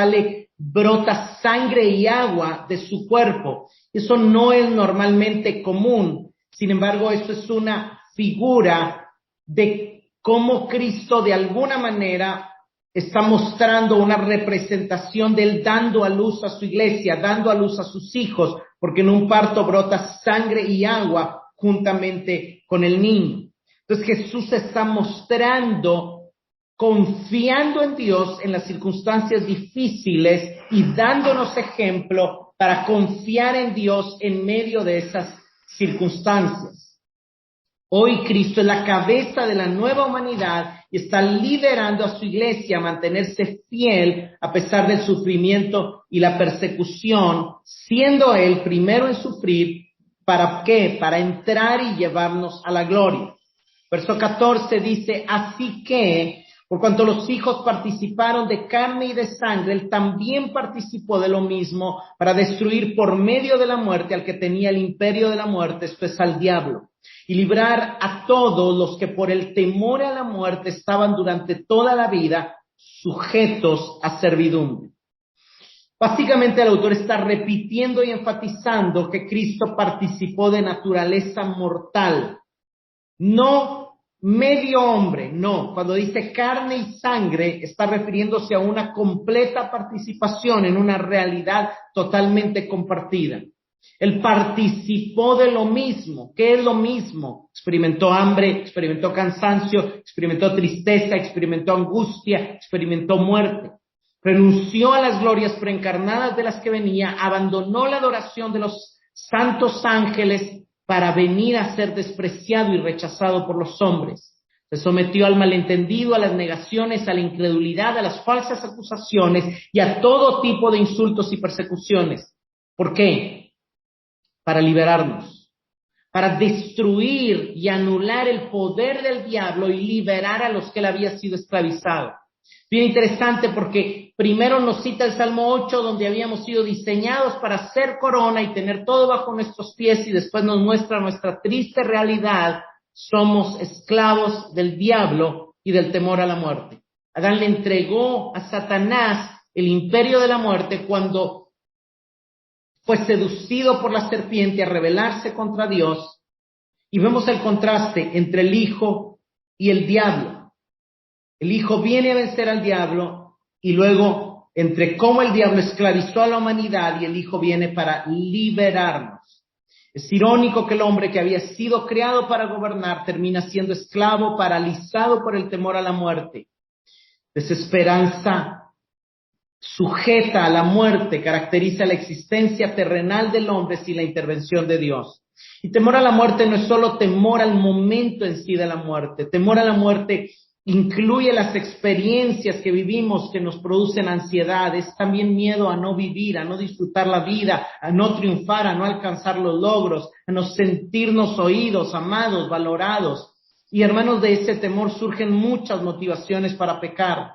brota sangre y agua de su cuerpo. Eso no es normalmente común. Sin embargo, eso es una figura de cómo Cristo de alguna manera está mostrando una representación de él dando a luz a su iglesia, dando a luz a sus hijos, porque en un parto brota sangre y agua juntamente con el niño. Entonces Jesús está mostrando, confiando en Dios en las circunstancias difíciles y dándonos ejemplo para confiar en Dios en medio de esas circunstancias. Hoy Cristo es la cabeza de la nueva humanidad y está liderando a su iglesia a mantenerse fiel a pesar del sufrimiento y la persecución, siendo Él primero en sufrir. ¿Para qué? Para entrar y llevarnos a la gloria. Verso 14 dice, así que, por cuanto los hijos participaron de carne y de sangre, Él también participó de lo mismo para destruir por medio de la muerte al que tenía el imperio de la muerte, esto es al diablo, y librar a todos los que por el temor a la muerte estaban durante toda la vida sujetos a servidumbre. Básicamente el autor está repitiendo y enfatizando que Cristo participó de naturaleza mortal, no medio hombre, no. Cuando dice carne y sangre está refiriéndose a una completa participación en una realidad totalmente compartida. Él participó de lo mismo. ¿Qué es lo mismo? Experimentó hambre, experimentó cansancio, experimentó tristeza, experimentó angustia, experimentó muerte. Renunció a las glorias preencarnadas de las que venía, abandonó la adoración de los santos ángeles para venir a ser despreciado y rechazado por los hombres. Se sometió al malentendido, a las negaciones, a la incredulidad, a las falsas acusaciones y a todo tipo de insultos y persecuciones. ¿Por qué? Para liberarnos, para destruir y anular el poder del diablo y liberar a los que él había sido esclavizado. Bien interesante porque primero nos cita el Salmo 8 donde habíamos sido diseñados para ser corona y tener todo bajo nuestros pies, y después nos muestra nuestra triste realidad. Somos esclavos del diablo y del temor a la muerte. Adán le entregó a Satanás el imperio de la muerte cuando fue seducido por la serpiente a rebelarse contra Dios, y vemos el contraste entre el Hijo y el diablo. El Hijo viene a vencer al diablo, y luego entre cómo el diablo esclavizó a la humanidad y el Hijo viene para liberarnos. Es irónico que el hombre que había sido creado para gobernar termina siendo esclavo, paralizado por el temor a la muerte. Desesperanza sujeta a la muerte caracteriza la existencia terrenal del hombre sin la intervención de Dios. Y temor a la muerte no es solo temor al momento en sí de la muerte. Temor a la muerte incluye las experiencias que vivimos que nos producen ansiedad. Es también miedo a no vivir, a no disfrutar la vida, a no triunfar, a no alcanzar los logros, a no sentirnos oídos, amados, valorados. Y hermanos, de ese temor surgen muchas motivaciones para pecar.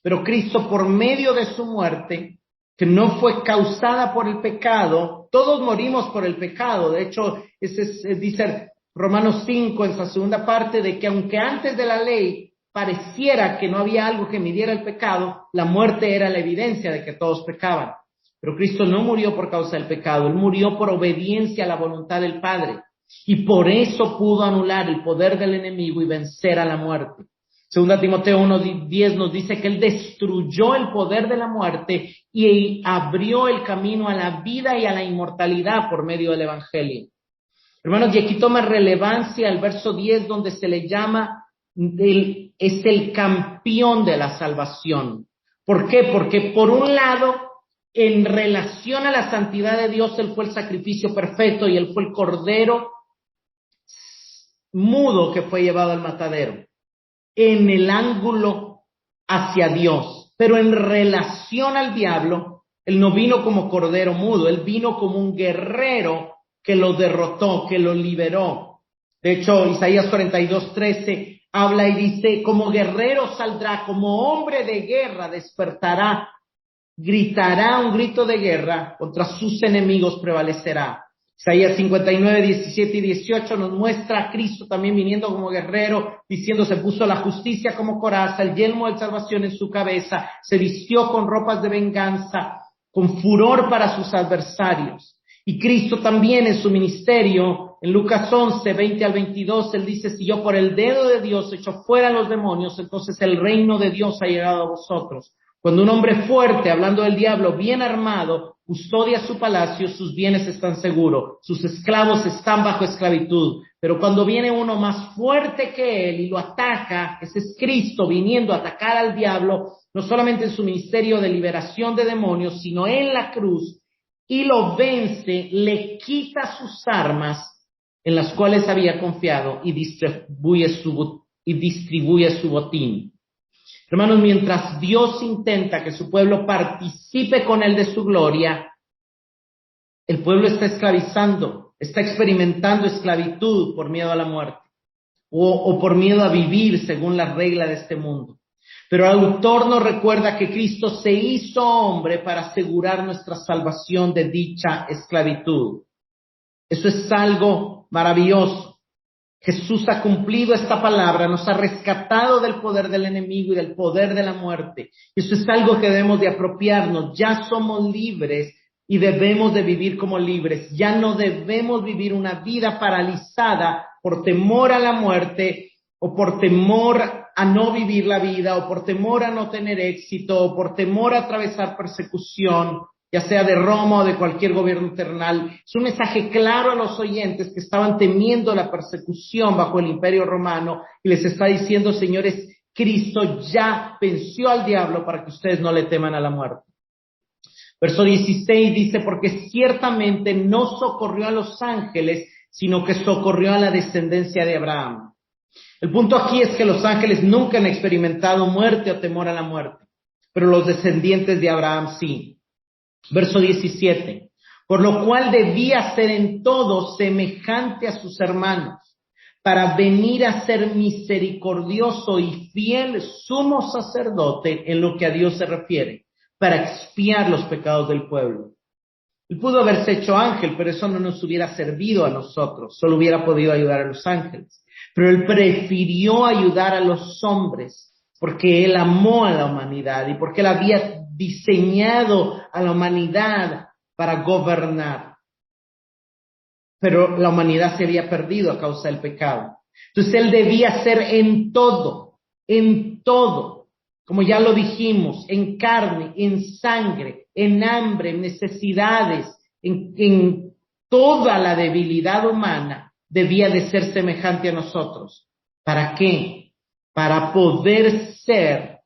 Pero Cristo, por medio de su muerte, que no fue causada por el pecado, todos morimos por el pecado. De hecho, dice Romanos 5 en esa segunda parte, de que aunque antes de la ley pareciera que no había algo que midiera el pecado, la muerte era la evidencia de que todos pecaban. Pero Cristo no murió por causa del pecado, Él murió por obediencia a la voluntad del Padre. Y por eso pudo anular el poder del enemigo y vencer a la muerte. Segunda Timoteo 1:10 nos dice que Él destruyó el poder de la muerte y abrió el camino a la vida y a la inmortalidad por medio del Evangelio. Hermanos, y aquí toma relevancia el verso 10 donde se le llama es el campeón de la salvación. ¿Por qué? Porque por un lado, en relación a la santidad de Dios, Él fue el sacrificio perfecto y Él fue el cordero mudo que fue llevado al matadero, en el ángulo hacia Dios. Pero en relación al diablo, Él no vino como cordero mudo, Él vino como un guerrero que lo derrotó, que lo liberó. De hecho, Isaías 42:13 habla y dice, como guerrero saldrá, como hombre de guerra despertará, gritará un grito de guerra, contra sus enemigos prevalecerá. Isaías 59:17 y 18 nos muestra a Cristo también viniendo como guerrero, diciendo, se puso la justicia como coraza, el yelmo de salvación en su cabeza, se vistió con ropas de venganza, con furor para sus adversarios. Y Cristo también en su ministerio en Lucas 11, 20 al 22, él dice, si yo por el dedo de Dios echo fuera a los demonios, entonces el reino de Dios ha llegado a vosotros. Cuando un hombre fuerte, hablando del diablo, bien armado, custodia su palacio, sus bienes están seguros, sus esclavos están bajo esclavitud. Pero cuando viene uno más fuerte que él y lo ataca, ese es Cristo viniendo a atacar al diablo, no solamente en su ministerio de liberación de demonios, sino en la cruz, y lo vence, le quita sus armas en las cuales había confiado y distribuye su botín. Hermanos, mientras Dios intenta que su pueblo participe con él de su gloria, el pueblo está esclavizando, está experimentando esclavitud por miedo a la muerte o por miedo a vivir según la regla de este mundo. Pero el autor nos recuerda que Cristo se hizo hombre para asegurar nuestra salvación de dicha esclavitud. Eso es algo maravilloso. Jesús ha cumplido esta palabra, nos ha rescatado del poder del enemigo y del poder de la muerte. Eso es algo que debemos de apropiarnos. Ya somos libres y debemos de vivir como libres. Ya no debemos vivir una vida paralizada por temor a la muerte o por temor a no vivir la vida o por temor a no tener éxito o por temor a atravesar persecución, ya sea de Roma o de cualquier gobierno terrenal. Es un mensaje claro a los oyentes que estaban temiendo la persecución bajo el Imperio Romano y les está diciendo, señores, Cristo ya venció al diablo para que ustedes no le teman a la muerte. Verso 16 dice, porque ciertamente no socorrió a los ángeles, sino que socorrió a la descendencia de Abraham. El punto aquí es que los ángeles nunca han experimentado muerte o temor a la muerte, pero los descendientes de Abraham sí. Verso 17, por lo cual debía ser en todo semejante a sus hermanos, para venir a ser misericordioso y fiel sumo sacerdote en lo que a Dios se refiere, para expiar los pecados del pueblo. Él pudo haberse hecho ángel, pero eso no nos hubiera servido a nosotros, solo hubiera podido ayudar a los ángeles. Pero él prefirió ayudar a los hombres, porque él amó a la humanidad y porque él había diseñado a la humanidad para gobernar. Pero la humanidad se había perdido a causa del pecado. Entonces él debía ser en todo, como ya lo dijimos, en carne, en sangre, en hambre, en necesidades, en toda la debilidad humana, debía de ser semejante a nosotros. ¿Para qué? Para poder ser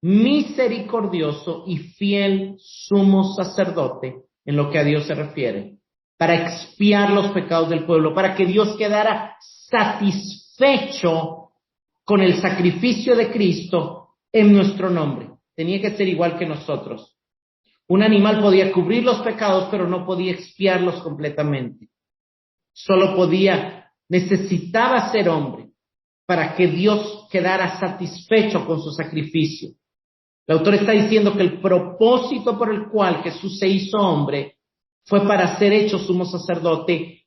misericordioso y fiel sumo sacerdote en lo que a Dios se refiere, para expiar los pecados del pueblo, para que Dios quedara satisfecho con el sacrificio de Cristo en nuestro nombre. Tenía que ser igual que nosotros. Un animal podía cubrir los pecados, pero no podía expiarlos completamente. Necesitaba ser hombre para que Dios quedara satisfecho con su sacrificio. El autor está diciendo que el propósito por el cual Jesús se hizo hombre fue para ser hecho sumo sacerdote,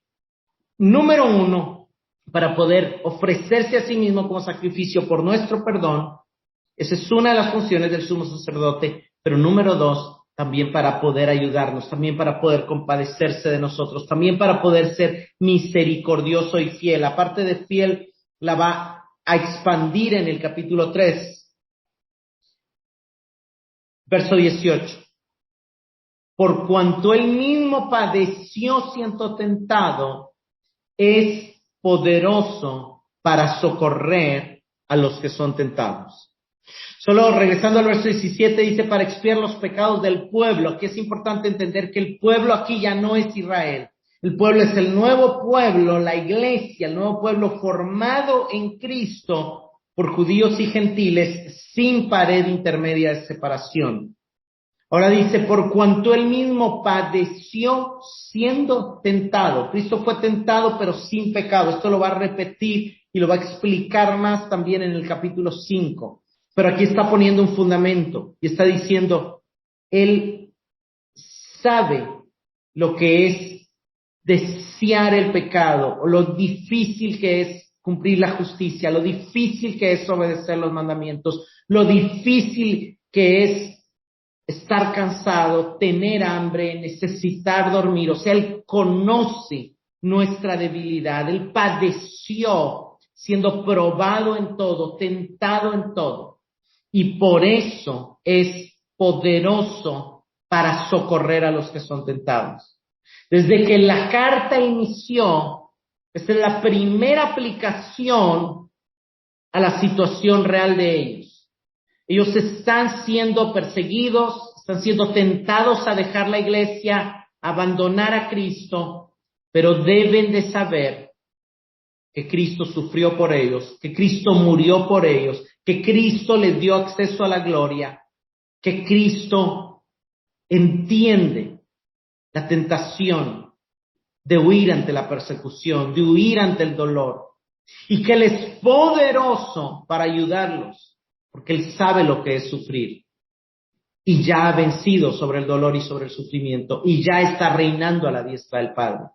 número uno, para poder ofrecerse a sí mismo como sacrificio por nuestro perdón. Esa es una de las funciones del sumo sacerdote, pero número dos, también para poder ayudarnos, también para poder compadecerse de nosotros, también para poder ser misericordioso y fiel. La parte de fiel la va a expandir en el capítulo 3. Verso 18. Por cuanto él mismo padeció siendo tentado, es poderoso para socorrer a los que son tentados. Solo regresando al verso 17, dice para expiar los pecados del pueblo. Aquí es importante entender que el pueblo aquí ya no es Israel. El pueblo es el nuevo pueblo, la iglesia, el nuevo pueblo formado en Cristo por judíos y gentiles sin pared intermedia de separación. Ahora dice, por cuanto él mismo padeció siendo tentado. Cristo fue tentado pero sin pecado. Esto lo va a repetir y lo va a explicar más también en el capítulo 5. Pero aquí está poniendo un fundamento y está diciendo, él sabe lo que es desear el pecado, o lo difícil que es cumplir la justicia, lo difícil que es obedecer los mandamientos, lo difícil que es estar cansado, tener hambre, necesitar dormir. O sea, él conoce nuestra debilidad. Él padeció siendo probado en todo, tentado en todo. Y por eso es poderoso para socorrer a los que son tentados. Desde que la carta inició, esta es la primera aplicación a la situación real de ellos. Ellos están siendo perseguidos, están siendo tentados a dejar la iglesia, a abandonar a Cristo, pero deben de saber que Cristo sufrió por ellos, que Cristo murió por ellos, que Cristo les dio acceso a la gloria, que Cristo entiende la tentación de huir ante la persecución, de huir ante el dolor, y que Él es poderoso para ayudarlos, porque Él sabe lo que es sufrir, y ya ha vencido sobre el dolor y sobre el sufrimiento, y ya está reinando a la diestra del Padre.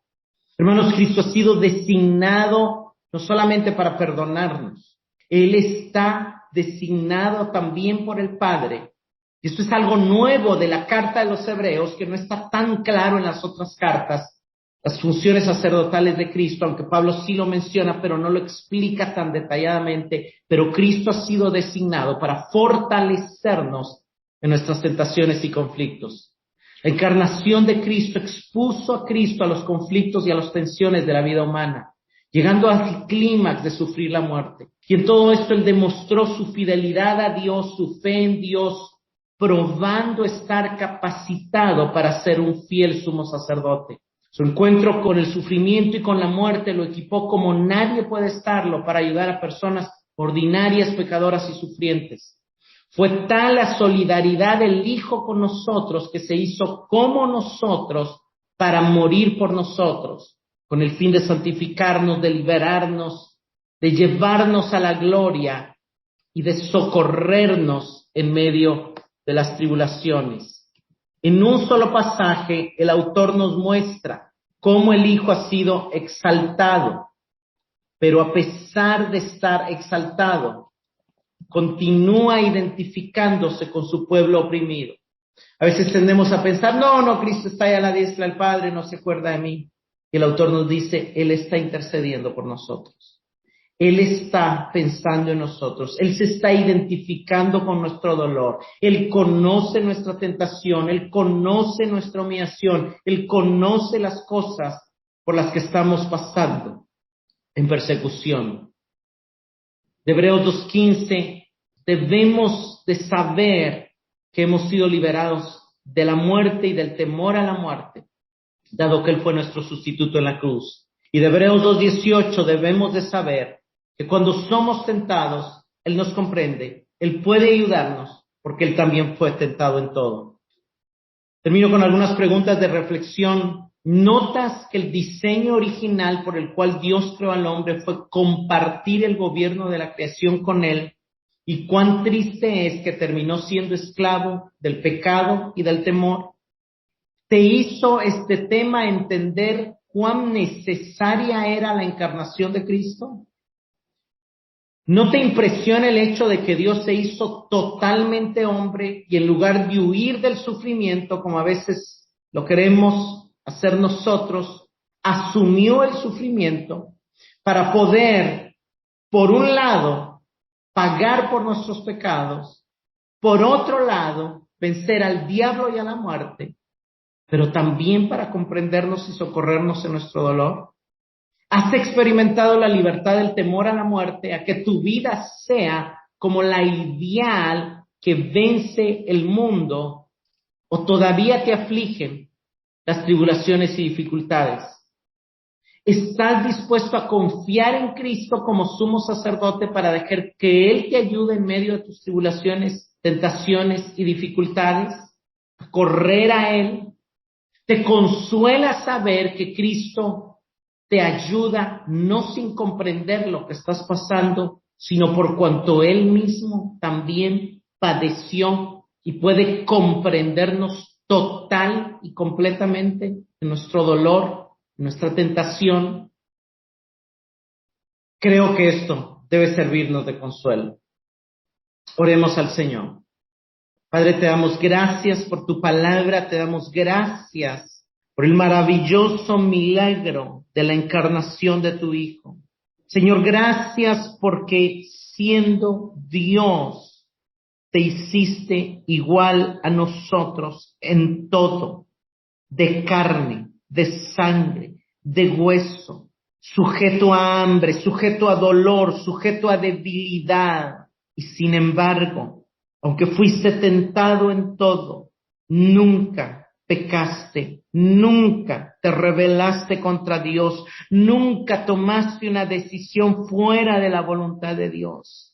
Hermanos, Cristo ha sido designado no solamente para perdonarnos, Él está designado también por el Padre. Y esto es algo nuevo de la carta de los Hebreos, que no está tan claro en las otras cartas, las funciones sacerdotales de Cristo, aunque Pablo sí lo menciona, pero no lo explica tan detalladamente. Pero Cristo ha sido designado para fortalecernos en nuestras tentaciones y conflictos. La encarnación de Cristo expuso a Cristo a los conflictos y a las tensiones de la vida humana, llegando al clímax de sufrir la muerte. Y en todo esto Él demostró su fidelidad a Dios, su fe en Dios, probando estar capacitado para ser un fiel sumo sacerdote. Su encuentro con el sufrimiento y con la muerte lo equipó como nadie puede estarlo para ayudar a personas ordinarias, pecadoras y sufrientes. Fue tal la solidaridad del Hijo con nosotros que se hizo como nosotros para morir por nosotros, con el fin de santificarnos, de liberarnos, de llevarnos a la gloria y de socorrernos en medio de las tribulaciones. En un solo pasaje, el autor nos muestra cómo el Hijo ha sido exaltado, pero a pesar de estar exaltado, continúa identificándose con su pueblo oprimido. A veces tendemos a pensar, no, Cristo está ahí a la diestra del Padre, no se acuerda de mí. Y el autor nos dice, Él está intercediendo por nosotros. Él está pensando en nosotros, Él se está identificando con nuestro dolor, Él conoce nuestra tentación, Él conoce nuestra humillación, Él conoce las cosas por las que estamos pasando en persecución. De Hebreos 2:15, debemos de saber que hemos sido liberados de la muerte y del temor a la muerte, dado que Él fue nuestro sustituto en la cruz. Y de Hebreos 2:18 debemos de saber que cuando somos tentados, Él nos comprende, Él puede ayudarnos, porque Él también fue tentado en todo. Termino con algunas preguntas de reflexión. ¿Notas que el diseño original por el cual Dios creó al hombre fue compartir el gobierno de la creación con Él? ¿Y cuán triste es que terminó siendo esclavo del pecado y del temor? ¿Te hizo este tema entender cuán necesaria era la encarnación de Cristo? ¿No te impresiona el hecho de que Dios se hizo totalmente hombre y en lugar de huir del sufrimiento, como a veces lo queremos hacer nosotros, asumió el sufrimiento para poder, por un lado, pagar por nuestros pecados, por otro lado, vencer al diablo y a la muerte, pero también para comprendernos y socorrernos en nuestro dolor? ¿Has experimentado la libertad del temor a la muerte, a que tu vida sea como la ideal que vence el mundo, o todavía te afligen las tribulaciones y dificultades? ¿Estás dispuesto a confiar en Cristo como sumo sacerdote para dejar que Él te ayude en medio de tus tribulaciones, tentaciones y dificultades? ¿A correr a Él? ¿Te consuela saber que Cristo te ayuda no sin comprender lo que estás pasando, sino por cuanto Él mismo también padeció y puede comprendernos total y completamente en nuestro dolor, en nuestra tentación? Creo que esto debe servirnos de consuelo. Oremos al Señor. Padre, te damos gracias por tu palabra, te damos gracias por el maravilloso milagro de la encarnación de tu Hijo. Señor, gracias porque siendo Dios, te hiciste igual a nosotros en todo, de carne, de sangre, de hueso, sujeto a hambre, sujeto a dolor, sujeto a debilidad. Y sin embargo, aunque fuiste tentado en todo, nunca pecaste, nunca te rebelaste contra Dios, nunca tomaste una decisión fuera de la voluntad de Dios.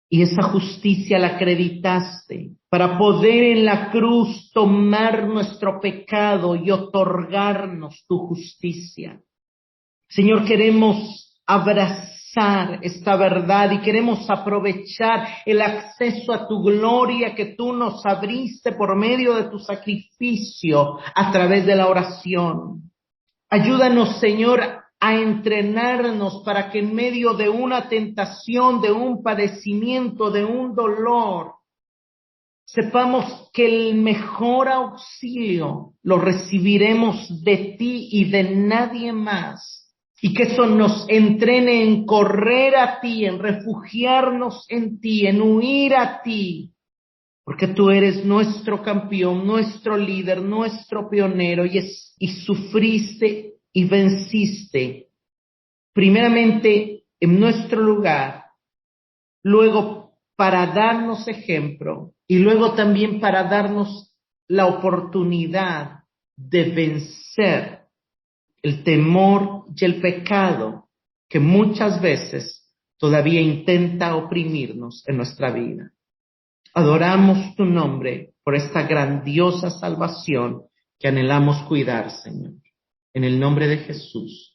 Y esa justicia la acreditaste para poder en la cruz tomar nuestro pecado y otorgarnos tu justicia. Señor, queremos abrazar esta verdad y queremos aprovechar el acceso a tu gloria que tú nos abriste por medio de tu sacrificio a través de la oración. Ayúdanos, Señor, a entrenarnos para que en medio de una tentación, de un padecimiento, de un dolor, sepamos que el mejor auxilio lo recibiremos de ti y de nadie más. Y que eso nos entrene en correr a ti, en refugiarnos en ti, en huir a ti. Porque tú eres nuestro campeón, nuestro líder, nuestro pionero y sufriste y venciste, primeramente en nuestro lugar, luego para darnos ejemplo y luego también para darnos la oportunidad de vencer el temor y el pecado que muchas veces todavía intenta oprimirnos en nuestra vida. Adoramos tu nombre por esta grandiosa salvación que anhelamos cuidar, Señor. En el nombre de Jesús.